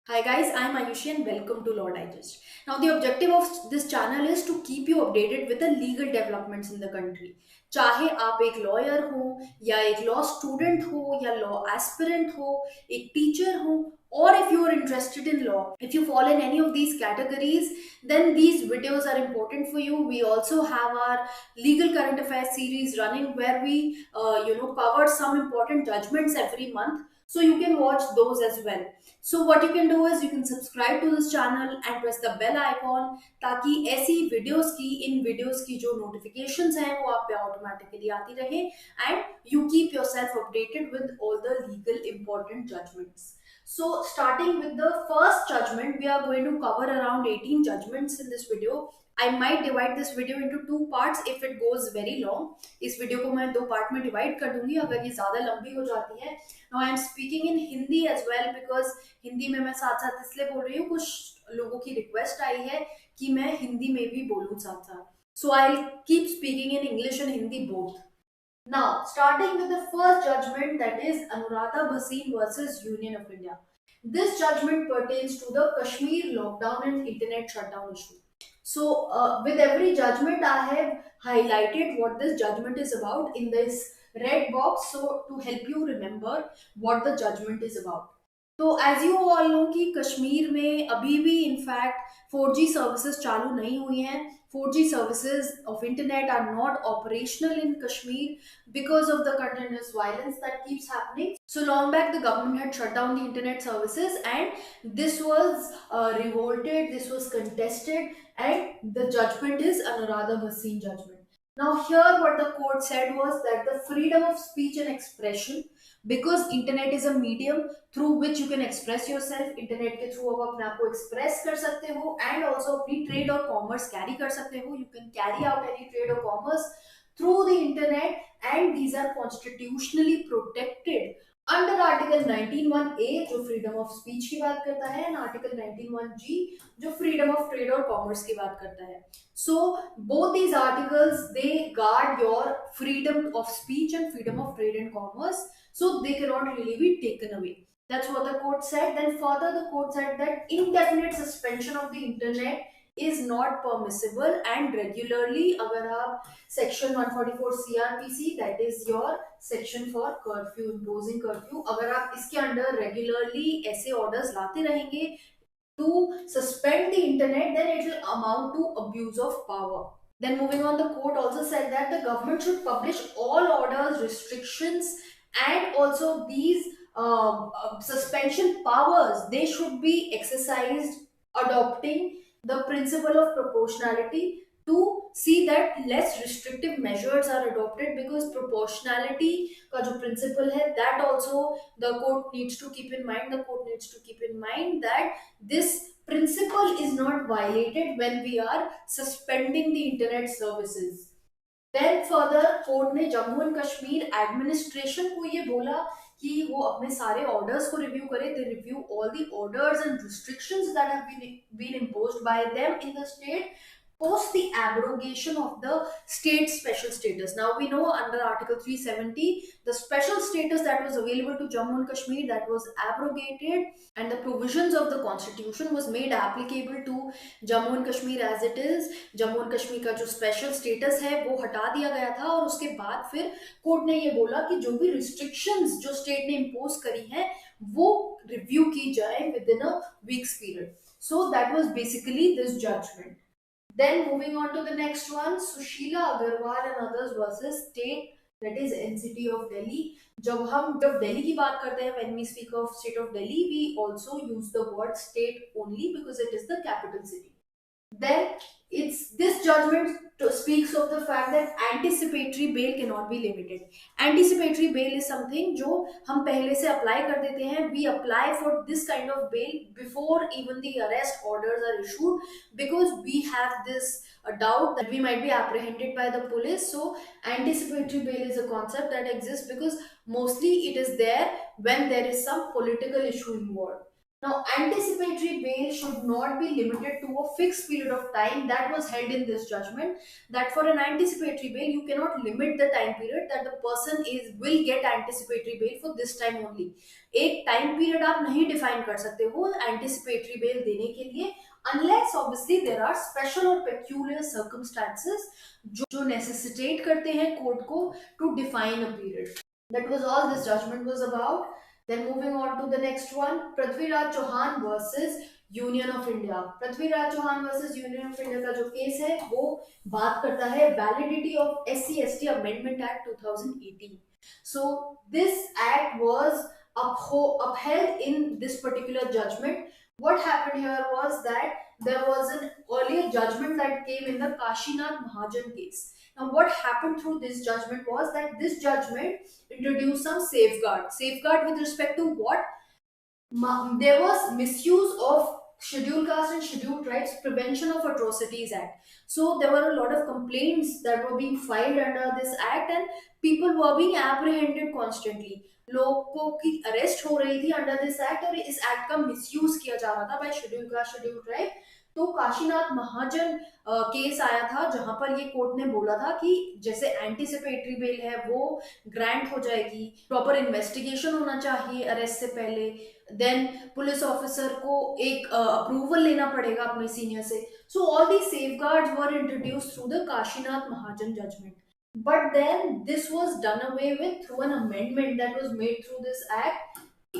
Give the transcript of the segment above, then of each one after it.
Hi guys, I'm Ayushi and welcome to Law Digest. Now the objective of this channel is to keep you updated with the legal developments in the country. चाहे आप एक lawyer हो या एक law student हो या law aspirant हो, एक teacher हो, or if you are interested in law, if you fall in any of these categories, then these videos are important for you. We also have our legal current affairs series running where we cover some important judgments every month. So you can watch those as well. So what you can do is you can subscribe to this channel and press the bell icon ताकि ऐसी इन videos की जो notifications हैं वो आप पे automatically आती रहे and you keep yourself updated with all the legal important judgments. So starting with the first judgment, we are going to cover around 18 judgments in this video. I might divide this video into two parts if it goes very long. इस video को मैं दो part में divide कर दूंगी अगर ये ज्यादा लंबी हो जाती है. Now I am speaking in Hindi as well because Hindi में मैं साथ साथ इसलिए बोल रही हूँ कुछ लोगों की रिक्वेस्ट आई है कि मैं हिंदी में भी बोलूं साथ साथ. So I'll keep speaking in English and Hindi both. Now, starting with the first judgment, that is Anuradha Bhasin versus Union of India. This judgment pertains to the Kashmir lockdown and internet shutdown issue. So, with every judgment, I have highlighted what this judgment is about in this red box. So, to help you remember what the judgment is about. तो as you all know कि कश्मीर में अभी भी in fact 4G services चालू नहीं हुई हैं. 4G services of internet are not operational in Kashmir because of the continuous violence that keeps happening. So long back, the government had shut down the internet services, and this was revolted, this was contested, and the judgment is Anuradha Bhasin judgment. Now, here what the court said was that the freedom of speech and expression, because internet is a medium through which you can express yourself, internet के through आप अपने आप को express कर सकते हो and also अपनी trade और commerce carry कर सकते हो. You can carry out any trade or commerce through the internet and these are constitutionally protected under article 191A जो freedom of speech की बात करता है and article 191G जो freedom of trade और commerce की बात करता है. So both these articles they guard your freedom of speech and freedom of trade and commerce, so they cannot really be taken away. That's what the court said. Then further the court said that indefinite suspension of the internet is not permissible and regularly अगर आप section 144 CRPC, that is your section for curfew, imposing curfew, अगर आप इसके under regularly ऐसे orders लाते रहेंगे to suspend the internet, then it will amount to abuse of power. Then moving on, the court also said that the government should publish all orders, restrictions, and also these suspension powers. They should be exercised adopting the principle of proportionality to see that less restrictive measures are adopted, because proportionality का जो principle है that also the court needs to keep in mind. The court needs to keep in mind that this principle is not violated when we are suspending the internet services. Then further court ने Jammu and Kashmir administration को ये बोला कि वो अपने सारे orders को review करे. They review all the orders and restrictions that have been imposed by them in the state post the abrogation of the state special status. Now we know under Article 370, the special status that was available to Jammu and Kashmir, that was abrogated, and the provisions of the constitution was made applicable to Jammu and Kashmir as it is. Jammu and Kashmir का जो special status है वो हटा दिया गया था और उसके बाद फिर कोर्ट ने ये बोला कि जो भी restrictions जो state ने impose करी हैं वो review की जाए within a week's period. So that was basically this judgment. Then moving on to the next one, Sushila Agarwal and others versus state, that is NCT of Delhi. जब Delhi की बात करते हैं, when we speak of state of Delhi, we also use the word state only because it is the capital city. Then it's this judgment speaks of the fact that anticipatory bail cannot be limited. Anticipatory bail is something जो हम पहले से apply कर देते हैं. We apply for this kind of bail before even the arrest orders are issued, because we have this doubt that we might be apprehended by the police. So anticipatory bail is a concept that exists because mostly it is there when there is some political issue involved. Now, anticipatory bail should not be limited to a fixed period of time that was held in this judgment. That for an anticipatory bail, you cannot limit the time period that the person is will get anticipatory bail for this time only. एक time period आप नहीं define कर सकते हो anticipatory bail देने के लिए, unless obviously there are special or peculiar circumstances जो necessitate करते हैं court को to define a period. That was all this judgment was about. Then moving on to the next one, Prithviraj Chauhan versus union of India. Prithviraj Chauhan versus union of India का जो case है वो बात करता है validity of SC ST amendment act 2018. So this act was upheld in this particular judgment. What happened here was that there was an earlier judgment that came in the Kashinath Mahajan case. Now, what happened through this judgment was that this judgment introduced some safeguard. Safeguard with respect to what? There was misuse of scheduled caste and scheduled tribes prevention of atrocities act. So there were a lot of complaints that were being filed under this act and people were being apprehended constantly. लोगों की arrest हो रही थी under this act और इस act का misuse किया जा रहा था by schedule caste schedule tribe. तो काशीनाथ महाजन केस आया था जहां पर ये कोर्ट ने बोला था कि जैसे एंटीसिपेटरी बेल है वो ग्रांट हो जाएगी, प्रॉपर इन्वेस्टिगेशन होना चाहिए अरेस्ट से पहले, देन पुलिस ऑफिसर को एक अप्रूवल लेना पड़ेगा अपने सीनियर से. So all the safeguards were introduced through the Kashinath Mahajan judgement. But then this was done away with through an amendment that was made through this act.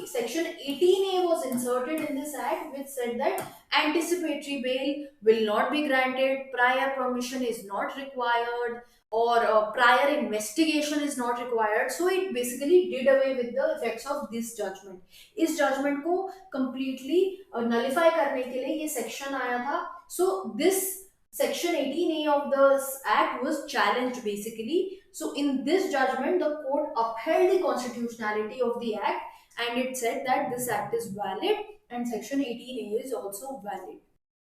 Section 18A was inserted in this act which said that anticipatory bail will not be granted, prior permission is not required, or prior investigation is not required. So it basically did away with the effects of this judgment. इस judgment को completely nullify करने के लिए ये section आया था. So this Section 18A of the Act was challenged basically. So in this judgment, the court upheld the constitutionality of the Act and it said that this Act is valid and Section 18A is also valid.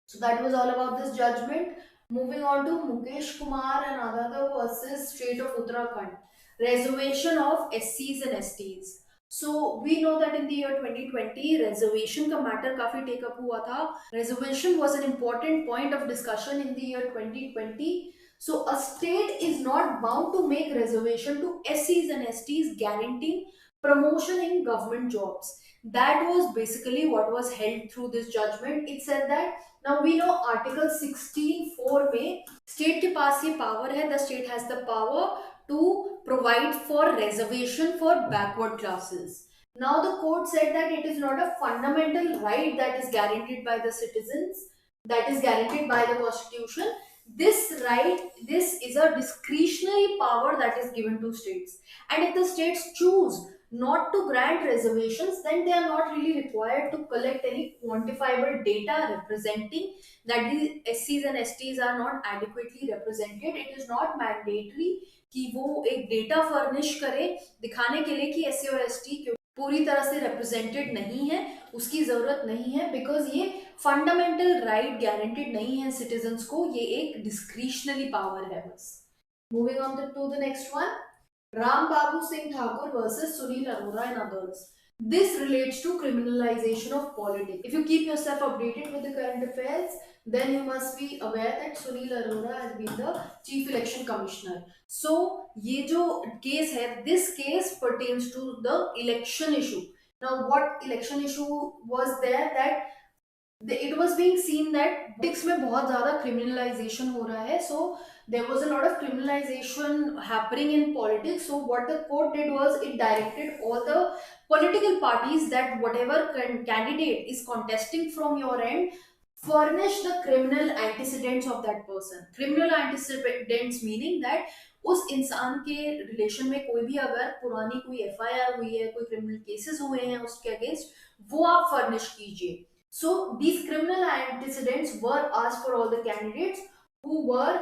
So that was all about this judgment. Moving on to Mukesh Kumar and Adada versus State of Uttarakhand. Reservation of SCs and STs. So we know that in the year 2020 reservation का matter काफी take up हुआ था. Reservation was an important point of discussion in the year 2020. So a state is not bound to make reservation to SCs and STs guaranteeing promotion in government jobs. That was basically what was held through this judgment. It said that now we know Article 16(4) में state के पास ये power है, the state has the power to provide for reservation for backward classes. Now the court said that it is not a fundamental right that is guaranteed by the citizens, that is guaranteed by the constitution. This right, this is a discretionary power that is given to states. And if the states choose not to grant reservations, then they are not really required to collect any quantifiable data representing that the SCs and STs are not adequately represented. It is not mandatory कि वो एक data furnish करे दिखाने के लिए कि SC और ST पूरी तरह से रिप्रेजेंटेड नहीं है, उसकी जरूरत नहीं है, बिकॉज ये फंडामेंटल राइट गारंटेड नहीं है सिटीजन्स को, ये एक डिस्क्रिशनरी पावर है बस. Moving on to the next one, Ram Babu Singh Thakur versus Sunil Arora and others. This relates to criminalization of politics. If you keep yourself updated with the current affairs, then you must be aware that Sunil Arora has been the Chief Election Commissioner. So, ये जो case है, this case pertains to the election issue. Now, what election issue was there that it was being seen that politics में बहुत ज़्यादा criminalization हो रहा है. So, there was a lot of criminalization happening in politics. So what the court did was it directed all the political parties that whatever candidate is contesting from your end, furnish the criminal antecedents of that person. Criminal antecedents meaning that उस इंसान के relation में कोई भी अगर पुरानी कोई FIR हुई है, कोई क्रिमिनल केसेस हुए हैं उसके अगेंस्ट, वो आप फर्निश कीजिए. So these criminal antecedents were asked for all the candidates who were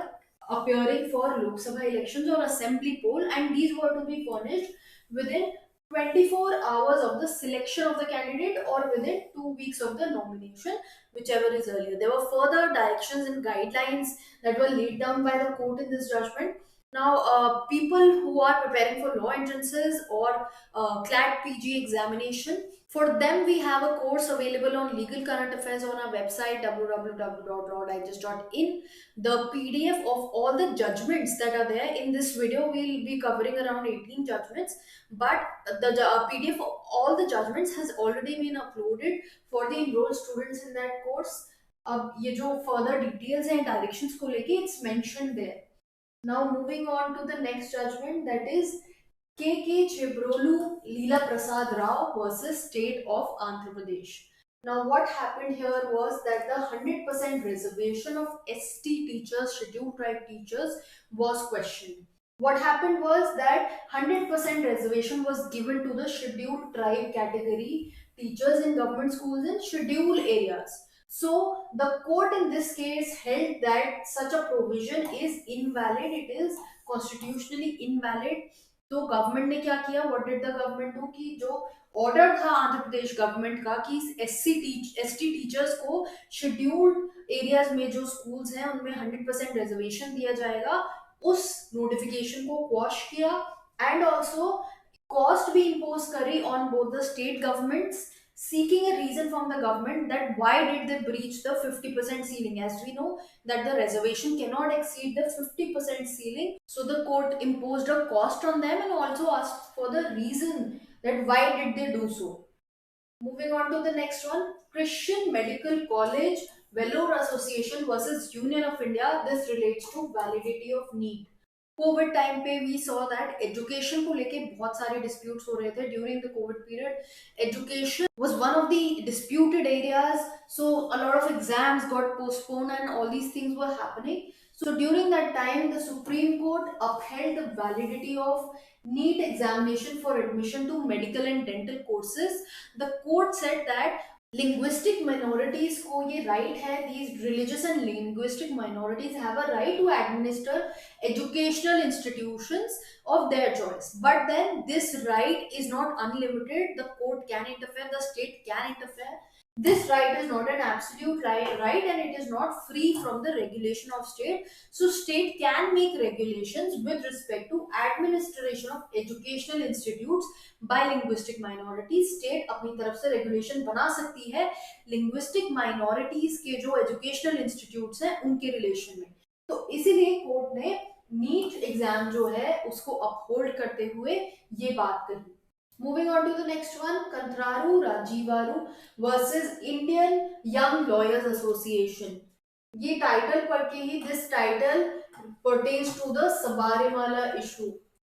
appearing for Lok Sabha elections or assembly poll, and these were to be furnished within 24 hours of the selection of the candidate or within 2 weeks of the nomination, whichever is earlier. There were further directions and guidelines that were laid down by the court in this judgment. Now, people who are preparing for law entrances or CLAT PG examination, for them we have a course available on legal current affairs on our website www.lawdigest.in. The PDF of all the judgments that are there in this video, we'll be covering around 18 judgments, but the PDF of all the judgments has already been uploaded for the enrolled students in that course. अब ये जो further details हैं directions को लेके it's mentioned there. Now moving on to the next judgment, that is K. Chibrolu Leela Prasad Rao versus State of Andhra Pradesh. Now what happened here was that the 100% reservation of ST teachers, scheduled tribe teachers, was questioned. What happened was that 100% reservation was given to the scheduled tribe category teachers in government schools in scheduled areas. So the court in this case held that such a provision is invalid, it is constitutionally invalid. तो government ने क्या किया, what did the government do, कि जो order था Andhra Pradesh government का कि ST teachers को शेड्यूल्ड एरियाज में जो स्कूल्स हैं उनमें 100% रिजर्वेशन दिया जाएगा, उस नोटिफिकेशन को क्वॉश किया एंड ऑल्सो कॉस्ट भी इम्पोज करी on both the state governments, seeking a reason from the government that why did they breach the 50% ceiling. As we know that the reservation cannot exceed the 50% ceiling, so the court imposed a cost on them and also asked for the reason that why did they do so. Moving on to the next one, Christian Medical College Velour Association versus Union of India. This relates to validity of NEET. Covid time पे we saw that education को लेके बहुत सारे disputes हो रहे थे during the Covid period. Education was one of the disputed areas, so a lot of exams got postponed and all these things were happening. So during that time the Supreme Court upheld the validity of NEET examination for admission to medical and dental courses. The court said that linguistic minorities को ये right है, these religious and linguistic minorities have a right to administer educational institutions of their choice. But then this right is not unlimited. The court can interfere, the state can interfere. This right is not an absolute right and it is not free from the regulation of state. So state can make regulations with respect to administration of educational institutes by linguistic minorities. State अपनी तरफ से regulation बना सकती है linguistic minorities के जो educational institutes हैं उनके relation में. तो इसीलिए कोर्ट ने नीट एग्जाम जो है उसको अपहोल्ड करते हुए ये बात कही. Moving on to the next one, Kantaru Rajeevaru versus Indian young lawyers association. ये टाइटल पढ़ के ही, this title pertains to the Sabarimala issue.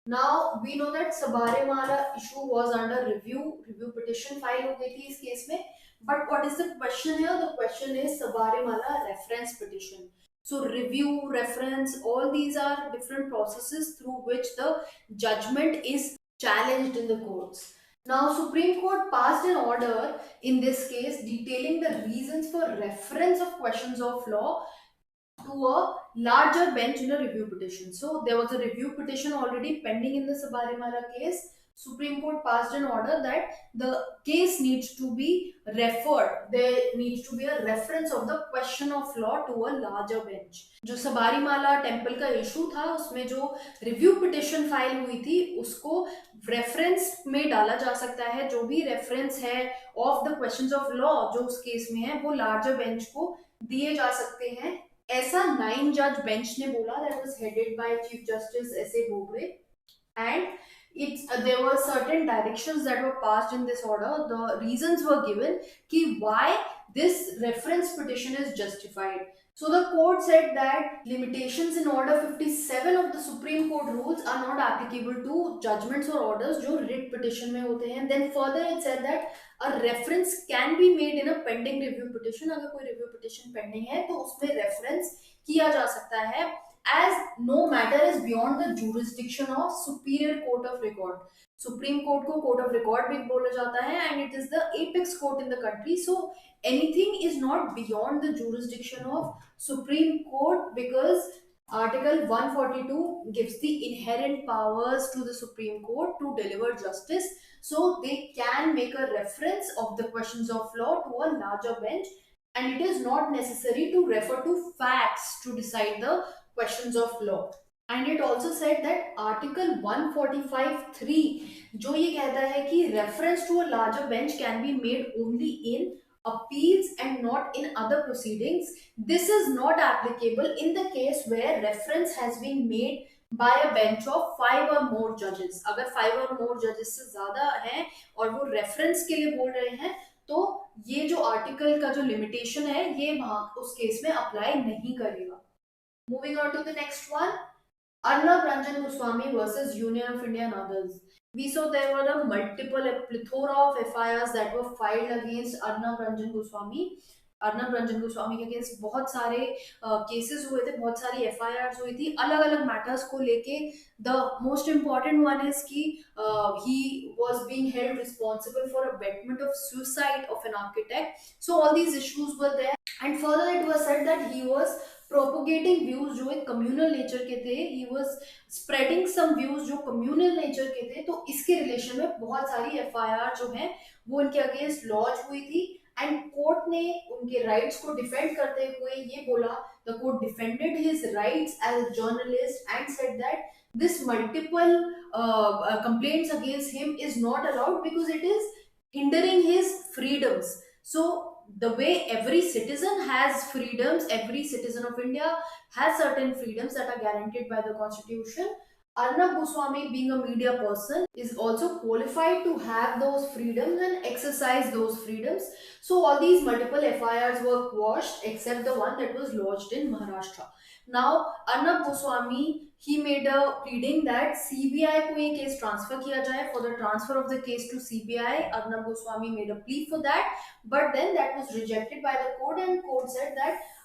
Now we know that Sabarimala issue was under review petition file हो गई थी इस केस में. But what is the question here? The question is Sabarimala reference petition. So review, reference, all these are different processes through which the judgment is challenged in the courts. Now Supreme Court passed an order in this case detailing the reasons for reference of questions of law to a larger bench in a review petition. So there was a review petition already pending in the Sabarimala case. Supreme Court passed an order that the case needs to be referred. There needs to be a reference of the question of law to a larger bench. जो Sabarimala temple का issue था उसमें जो review petition file हुई थी उसको reference में डाला जा सकता है. जो भी रेफरेंस है of the questions of law जो उस केस में है वो लार्जर बेंच को दिए जा सकते हैं. ऐसा 9 जज बेंच ने बोला, that was headed by chief justice S A Bobde, and there were certain directions that were passed in this order. The reasons were given ki why this reference petition is justified. So the court said that limitations in order 57 of the Supreme Court rules are not applicable to judgments or orders जो writ petition में होते हैं. Then further it said that a reference can be made in a pending review petition. अगर कोई review petition pending है तो उसमें reference किया जा सकता है as no matter is beyond the jurisdiction of superior court of record. Supreme Court को court of record भी बोला जाता है and it is the apex court in the country. So anything is not beyond the jurisdiction of Supreme Court because Article 142 gives the inherent powers to the Supreme Court to deliver justice. So they can make a reference of the questions of law to a larger bench and it is not necessary to refer to facts to decide the questions of law. And it also said that article 145(3) जो ये कहता है कि reference to a larger bench can be made only in appeals and not in other proceedings. This is not applicable in the case where reference has been made by a bench of 5 or more judges. अगर 5 or more judges से ज्यादा हैं और वो reference के लिए बोल रहे हैं, तो ये जो आर्टिकल का जो लिमिटेशन है ये वहां उस केस में अप्लाई नहीं करेगा. Moving on to the next one, Arnab Ranjan Goswami versus Union of India and others. We saw there were a plethora of FIRs that were filed against Arnab Ranjan Goswami. Arnab Ranjan Goswami के against बहुत सारे cases हुए थे, बहुत सारी FIR हुई थी अलग अलग मैटर्स को लेके. The most important one is कि he was being held responsible for abetment of suicide of an architect. So all these issues were there and further it was said that he was propagating views जो एक communal nature के थे. He was spreading some views जो communal nature के थे. तो इसके relation में बहुत सारी एफआईआर जो है वो इनके अगेंस्ट लॉन्च हुई थी एंड कोर्ट ने उनके राइट्स को डिफेंड करते हुए ये बोला, the court defended his rights as a journalist and said that this multiple complaints against him is not allowed because it is hindering his freedoms. So the way every citizen has freedoms, every citizen of India has certain freedoms that are guaranteed by the constitution. Arnab Goswami, being a media person, is also qualified to have those freedoms and exercise those freedoms. So all these multiple FIRs were quashed except the one that was lodged in Maharashtra. Now Arnab Goswami, he made a pleading that CBI को ये case transfer किया जाए. For the transfer of the case to CBI, Arnab Goswami made a plea for that, but then that was rejected by the court and court said that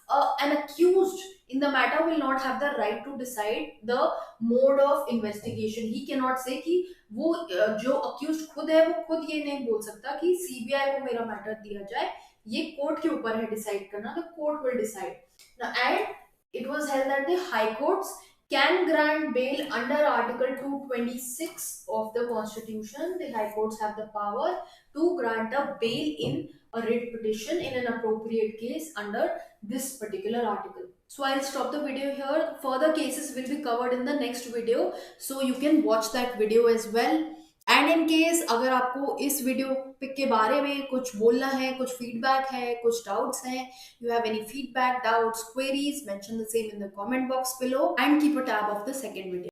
an accused in the matter will not have the right to decide the mode of investigation. He cannot say कि वो जो accused खुद है वो खुद ये नहीं बोल सकता कि CBI को मेरा मैटर दिया जाए. ये कोर्ट के ऊपर है डिसाइड करना. the court will decide. Now, and it was held that the high courts can grant bail under Article 226 of the Constitution. The High Courts have the power to grant a bail in a writ petition in an appropriate case under this particular article. So I'll stop the video here. Further cases will be covered in the next video, so you can watch that video as well. And in case अगर आपको इस video के बारे में कुछ बोलना है, कुछ फीडबैक है, कुछ डाउट्स हैं, you have any feedback, doubts, queries, mention the same in the comment box below and keep a tab of the second video.